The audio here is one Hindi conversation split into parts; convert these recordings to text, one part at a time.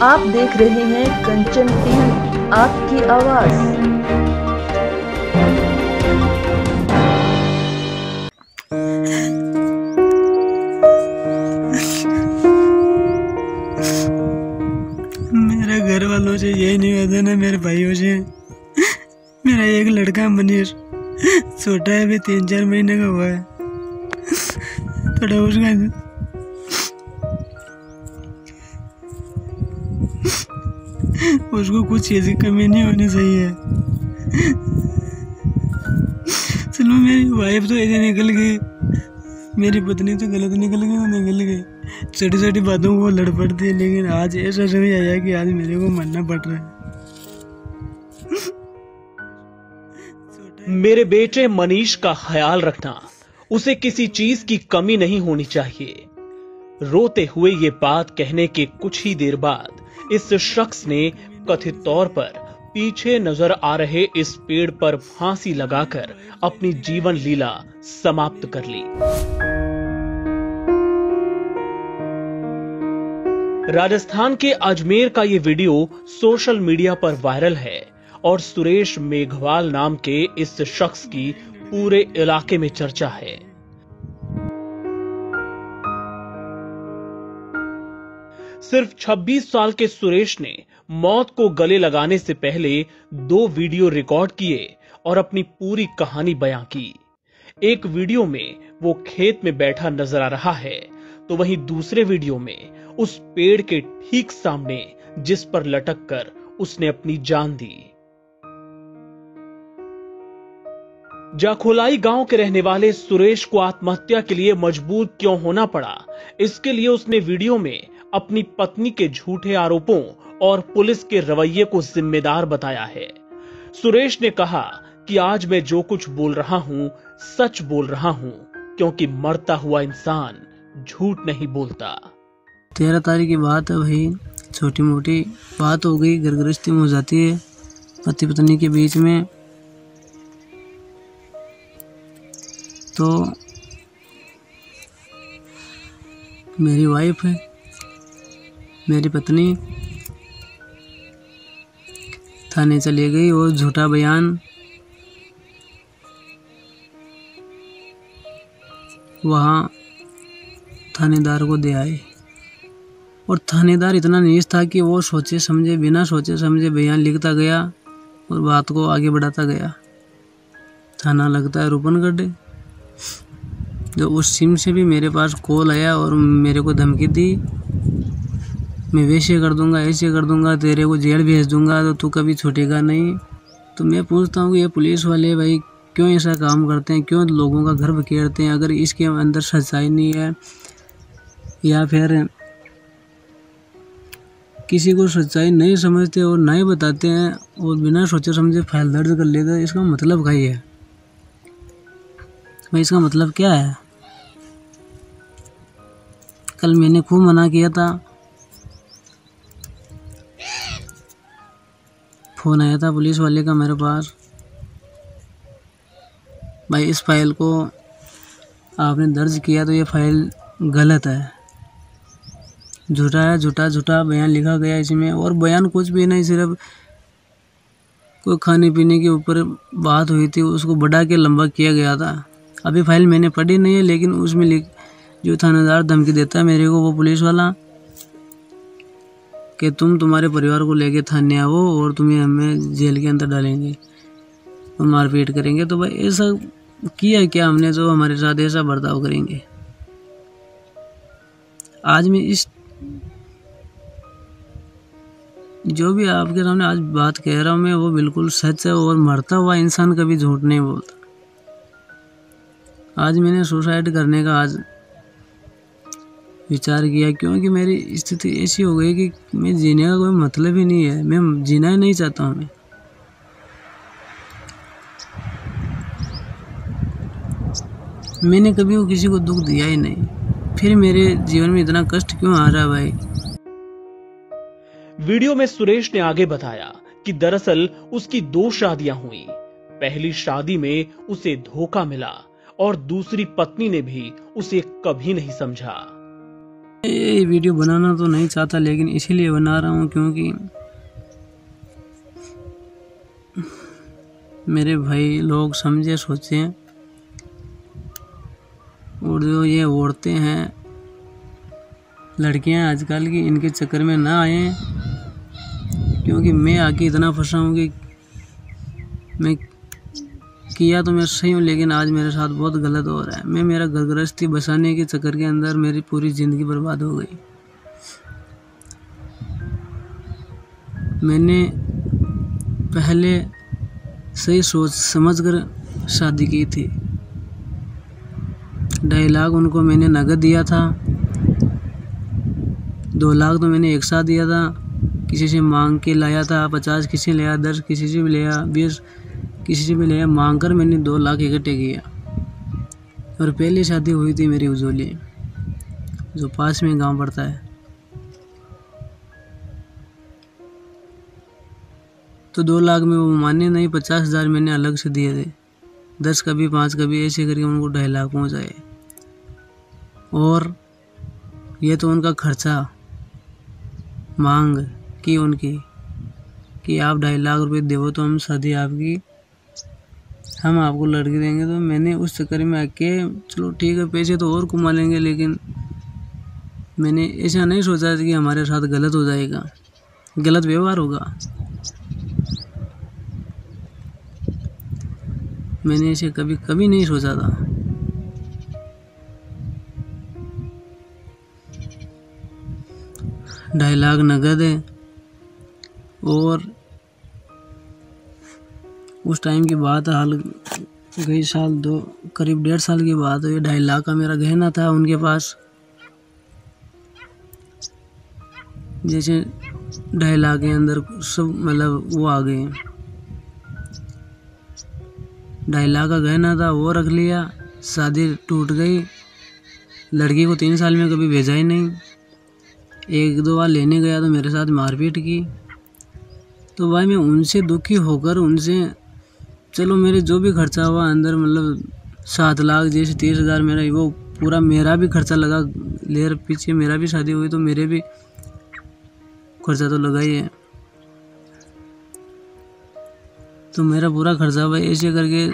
आप देख रहे हैं कंचन टीवी, आपकी आवाज। मेरे घर वालों से यही निवेदन है, मेरे भाइयों से। मेरा एक लड़का मनीष छोटा है, अभी 3-4 महीने का हुआ है। थोड़ा उसको कुछ चीज की कमी नहीं होनी चाहिए। चलो मेरी वाइफ तो ऐसे निकल गई, मेरी पत्नी तो गलत निकल गई। छोटी छोटी बातों को लड़ पड़ती है, लेकिन आज ऐसा समझ आया कि आज मेरे को मरना पड़ रहा है। मेरे बेटे मनीष का ख्याल रखना, उसे किसी चीज की कमी नहीं होनी चाहिए। रोते हुए ये बात कहने के कुछ ही देर बाद इस शख्स ने कथित तौर पर पीछे नजर आ रहे इस पेड़ पर फांसी लगाकर अपनी जीवन लीला समाप्त कर ली। राजस्थान के अजमेर का ये वीडियो सोशल मीडिया पर वायरल है और सुरेश मेघवाल नाम के इस शख्स की पूरे इलाके में चर्चा है। सिर्फ 26 साल के सुरेश ने मौत को गले लगाने से पहले 2 वीडियो रिकॉर्ड किए और अपनी पूरी कहानी बयां की। एक वीडियो में वो खेत में बैठा नजर आ रहा है, तो वहीं दूसरे वीडियो में उस पेड़ के ठीक सामने जिस पर लटक कर उसने अपनी जान दी। जाखोलाई गांव के रहने वाले सुरेश को आत्महत्या के लिए मजबूर क्यों होना पड़ा, इसके लिए उसने वीडियो में अपनी पत्नी के झूठे आरोपों और पुलिस के रवैये को जिम्मेदार बताया है। सुरेश ने कहा कि आज मैं जो कुछ बोल रहा हूं सच बोल रहा हूं, क्योंकि मरता हुआ इंसान झूठ नहीं बोलता। 13 तारीख की बात है भाई, छोटी मोटी बात हो गई, घर गृहस्थी में हो जाती है पति पत्नी के बीच में। तो मेरी वाइफ है, मेरी पत्नी थाने चली गई और झूठा बयान वहाँ थानेदार को दे आए। और थानेदार इतना नीच था कि वो बिना सोचे समझे बयान लिखता गया और बात को आगे बढ़ाता गया। थाना लगता है रूपनगढ़। जो उस सिम से भी मेरे पास कॉल आया और मेरे को धमकी दी, मैं वैसे कर दूंगा, ऐसे कर दूंगा, तेरे को जेल भेज दूंगा, तो तू कभी छूटेगा नहीं। तो मैं पूछता हूँ कि ये पुलिस वाले भाई क्यों ऐसा काम करते हैं, क्यों लोगों का घर बखेरते हैं? अगर इसके अंदर सच्चाई नहीं है या फिर किसी को सच्चाई नहीं समझते और नहीं बताते हैं और बिना सोचे समझे फाइल दर्ज कर लेते हैं, इसका मतलब क्या है भाई? इसका मतलब क्या है? कल मैंने खूब मना किया था, फोन आया था पुलिस वाले का मेरे पास, भाई इस फाइल को आपने दर्ज किया तो ये फाइल गलत है, झूठा है, झूठा बयान लिखा गया इसमें। और बयान कुछ भी नहीं, सिर्फ कोई खाने पीने के ऊपर बात हुई थी, उसको बढ़ा के लंबा किया गया था। अभी फाइल मैंने पढ़ी नहीं है, लेकिन उसमें जो थानेदार धमकी देता है मेरे को, वो पुलिस वाला, कि तुम्हारे परिवार को लेके थाने आओ और तुम्हें हमें जेल के अंदर डालेंगे और मारपीट करेंगे। तो भाई ऐसा किया क्या हमने जो हमारे साथ ऐसा बर्ताव करेंगे? आज मैं जो भी आपके सामने आज बात कह रहा हूँ मैं, वो बिल्कुल सच है और मरता हुआ इंसान कभी झूठ नहीं बोलता। आज मैंने सुसाइड करने का आज विचार किया, क्योंकि मेरी स्थिति ऐसी हो गई कि मैं जीने का कोई मतलब ही नहीं है, मैं जीना ही नहीं चाहता हूँ। मैंने कभी किसी को दुख दिया ही नहीं, फिर मेरे जीवन में इतना कष्ट क्यों आ रहा है भाई? वीडियो में सुरेश ने आगे बताया कि दरअसल उसकी 2 शादियां हुई। पहली शादी में उसे धोखा मिला और दूसरी पत्नी ने भी उसे कभी नहीं समझा। ये वीडियो बनाना तो नहीं चाहता, लेकिन इसीलिए बना रहा हूँ क्योंकि मेरे भाई लोग समझे सोचें, और जो ये औरतें हैं, लड़कियां आजकल की, इनके चक्कर में ना आए, क्योंकि मैं आके इतना फंसा हूँ कि मैं किया तो मैं सही हूँ, लेकिन आज मेरे साथ बहुत गलत हो रहा है। मैं मेरा घर गृहस्थी बसाने के चक्कर के अंदर मेरी पूरी ज़िंदगी बर्बाद हो गई। मैंने पहले सही सोच समझ कर शादी की थी। 2.5 लाख उनको मैंने नगद दिया था, 2 लाख तो मैंने एक साथ दिया था, किसी से मांग के लाया था, 50 किसी से लिया, 10 किसी से भी लिया, 20 किसी से भी लिया, मांग कर मैंने 2 लाख इकट्ठे किया। और पहली शादी हुई थी मेरी उजोली, जो पास में गांव पड़ता है। तो 2 लाख में वो माने नहीं, 50,000 मैंने अलग से दिए थे, 10 कभी 5 कभी ऐसे करके उनको 2.5 लाख पहुँचाए। और ये तो उनका खर्चा मांग की उनकी कि आप 2.5 लाख रुपए देवो तो हम शादी आपकी, हम आपको लड़की देंगे। तो मैंने उस चक्कर में आके चलो ठीक है, पैसे तो और कमा लेंगे, लेकिन मैंने ऐसा नहीं सोचा कि हमारे साथ गलत हो जाएगा, गलत व्यवहार होगा। मैंने इसे कभी कभी नहीं सोचा था। ढाई लाख नगद है, और उस टाइम की बात हाल गई साल दो करीब 1.5 साल की बात है। 2.5 लाख का मेरा गहना था उनके पास। जैसे 2.5 लाख के अंदर सब मतलब वो आ गए, 2.5 लाख का गहना था वो रख लिया, शादी टूट गई। लड़की को 3 साल में कभी भेजा ही नहीं। 1-2 बार लेने गया तो मेरे साथ मारपीट की। तो भाई मैं उनसे दुखी होकर उनसे चलो मेरे जो भी खर्चा हुआ अंदर मतलब 7 लाख जैसे 30,000 मेरा वो पूरा मेरा भी खर्चा लगा। लेर पीछे मेरा भी शादी हुई तो मेरे भी खर्चा तो लगा ही है। तो मेरा पूरा खर्चा भाई ऐसे करके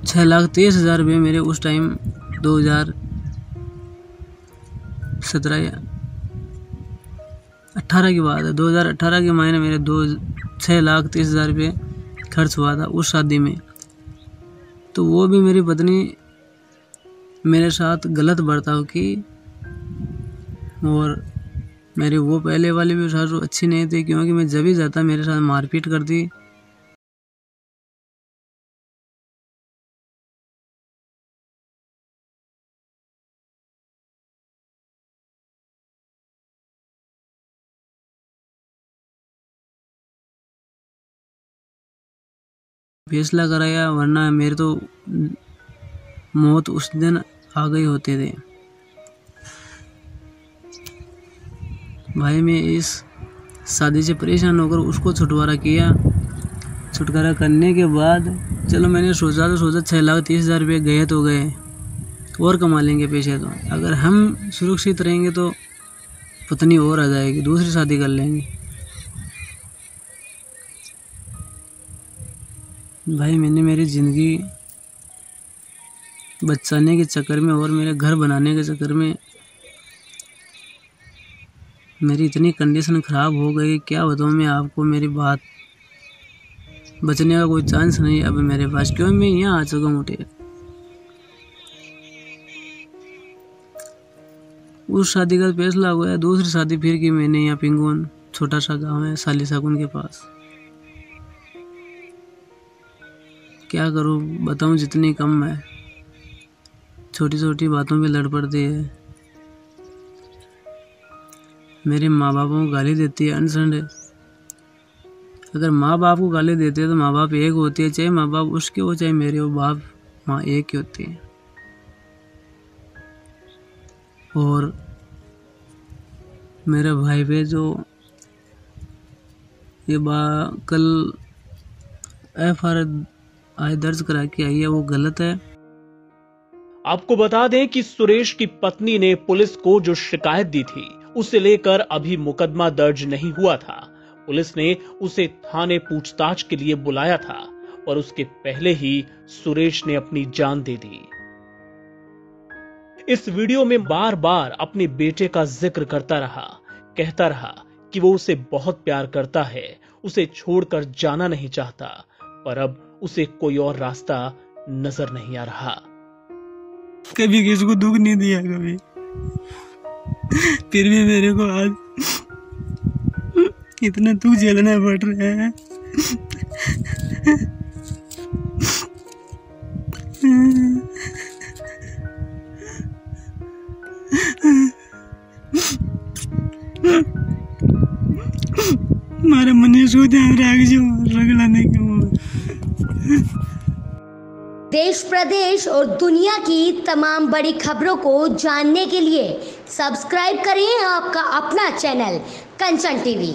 6,30,000 रुपये मेरे उस टाइम 2017 या 18 की बात है। 2018 के महीने मेरे 6,30,000 रुपये खर्च हुआ था उस शादी में। तो वो भी मेरी पत्नी मेरे साथ गलत बर्ताव की, और मेरी वो पहले वाली भी सासू अच्छी नहीं थी, क्योंकि मैं जब भी जाता मेरे साथ मारपीट करती। फैसला कराया, वरना मेरे तो मौत उस दिन आ गई होते थे। भाई मैं इस शादी से परेशान होकर उसको छुटकारा किया। छुटकारा करने के बाद चलो मैंने सोचा 6,30,000 रुपये गए तो गए, और कमा लेंगे पैसे। तो अगर हम सुरक्षित रहेंगे तो पत्नी और आ जाएगी, दूसरी शादी कर लेंगे। भाई मैंने मेरी ज़िंदगी बचाने के चक्कर में और मेरे घर बनाने के चक्कर में मेरी इतनी कंडीशन ख़राब हो गई, क्या बताऊँ मैं आपको। मेरी बात बचने का कोई चांस नहीं अब मेरे पास, क्यों मैं यहाँ आ चुका हूँ। उठे उस शादी का फैसला हो गया, दूसरी शादी फिर की मैंने यहाँ पिंगुन, छोटा सा गांव है सालिसाकुन के पास। क्या करूँ बताऊँ, जितनी कम है, छोटी छोटी बातों पे लड़ पड़ती है। मेरे माँ बापों को गाली देती है अनसंड। अगर माँ बाप को गाली देते हैं तो माँ बाप एक होती है, चाहे माँ बाप उसके हो चाहे मेरे हो, बाप माँ एक ही होती है। और मेरे भाई पे जो ये कल FIR दर्ज करा के आई है वो गलत है। आपको बता दें कि सुरेश की पत्नी ने पुलिस को जो शिकायत दी थी उसे लेकर अभी मुकदमा दर्ज नहीं हुआ था। पुलिस ने उसे थाने पूछताछ के लिए बुलाया था और उसके पहले ही सुरेश ने अपनी जान दे दी। इस वीडियो में बार बार अपने बेटे का जिक्र करता रहा, कहता रहा कि वो उसे बहुत प्यार करता है, उसे छोड़कर जाना नहीं चाहता, पर अब उसे कोई और रास्ता नजर नहीं आ रहा। कभी किसी को दुख नहीं दिया कभी, फिर भी मेरे को आज इतना दुख झेलना पड़ रहा है। मारा मनीष को ध्यान रख देश प्रदेश और दुनिया की तमाम बड़ी खबरों को जानने के लिए सब्सक्राइब करें आपका अपना चैनल कंचन टीवी।